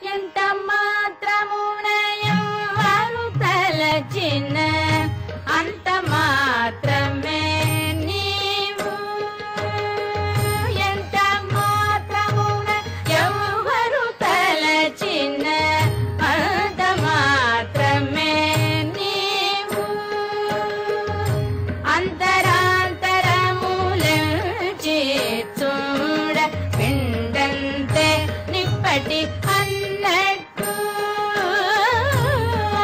ఎంత మాత్రమున ఎవ్వరు తలచిన అంత మాత్రమే నీవు. ఎంత మాత్రమున ఎవ్వరు తలచిన అంత మాత్రమే నీవు. అంతరాంతరములంచి చూడ పిండంతే నిప్పటి అన్నట్టు.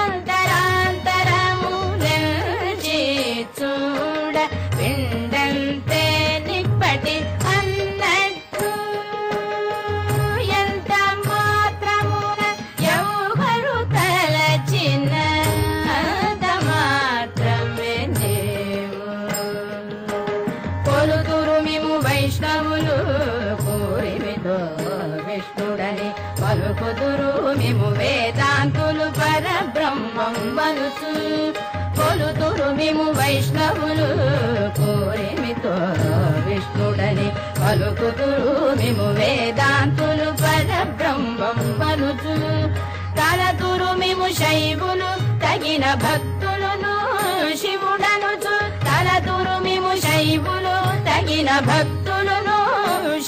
అంతరాంతరములంచి చూడ పిండంతే నిప్పటి అన్నట్టు. ఎంత మాత్రమున ఎవ్వరు తలచిన అంత మాత్రమే నీవు. కొలుతురు మేము వైష్ణవులు కోరిమితో విష్ణుడని పలుకుదురు మేము వేదాంతులు పరబ్రహ్మం వలుచు. కొలుతురు మేము వైష్ణవులు కోరిమితో విష్ణుడని పలుకుదురు మేము వేదాంతులు పరబ్రహ్మం వలుచు. తలతురు మేము శైవులు తగిన భక్తులను శివుడనుచు. తలతురు మేము శైవులు తగిన భక్తులను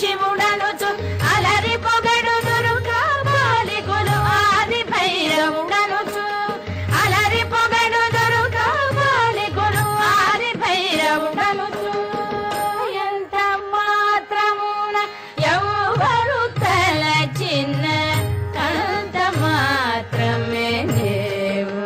శివుడనుచు. అలరి పొగడుదురు కామాలికులు ఆది భైరవుడనుచు. అలరి పొగడుదురు కామాలికులు ఆది భైరవుడనుచు. ఎంత మాత్రమున ఎవ్వరు తలచిన అంత మాత్రమే నీవు.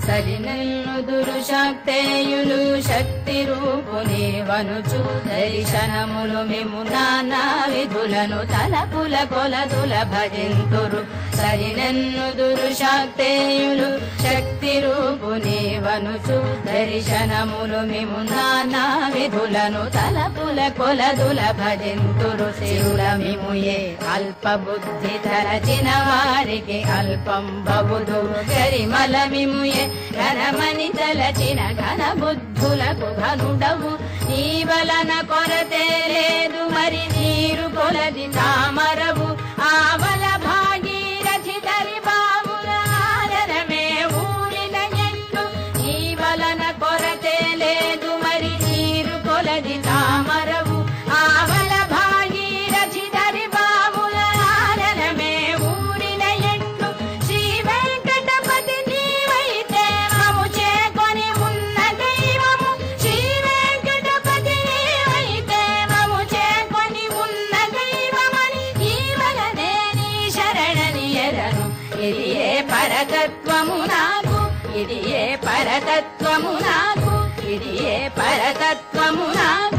సరినన్నుదురు శక్తేయులు శక్తి రూపుని వనుచు. దర్శనములు మేము నానా విధులను తలపుల కొలదుల భజింతురు. సరినన్నుదురు శక్తేయులు శక్తి రూపుని వనుచు. దర్శనములు మేము నానా విధులను తలపుల కొలదుల భజింతురు. శివుల మేము ఏ అల్ప బుద్ధి తరచిన వారికి అల్పం బబుదు. గరిమల మేము ఏ ఘనమని తలచిన ఘన బుద్ధులకు ఘనుడవు. నీ వలన కొరతే లేదు మరి నీరు కొలది తామరవు. ఆవల భాగీరథి తరి బాముల ఆదరమే ఊరిన ఎట్లు. నీ వలన కొరతే లేదు మరి నీరు కొలది తామరవు. ఆవల భాగీరథి తరి బాముల ఆదరమే ఊరిన ఎట్లు. శ్రీ వెంకటపతి నీవైతే మము చేకొని ఉన్న దైవము. శ్రీ వెంకటపతి నీవైతే మము చేకొని ఉన్న దైవమని ఈ వలనే నీ శరణని ఎరను. ఇది ఏ పరతత్వము నాకు, ఇది ఏ పరతత్వము నాకు, ఇది ఏ పరతత్వము నాకు.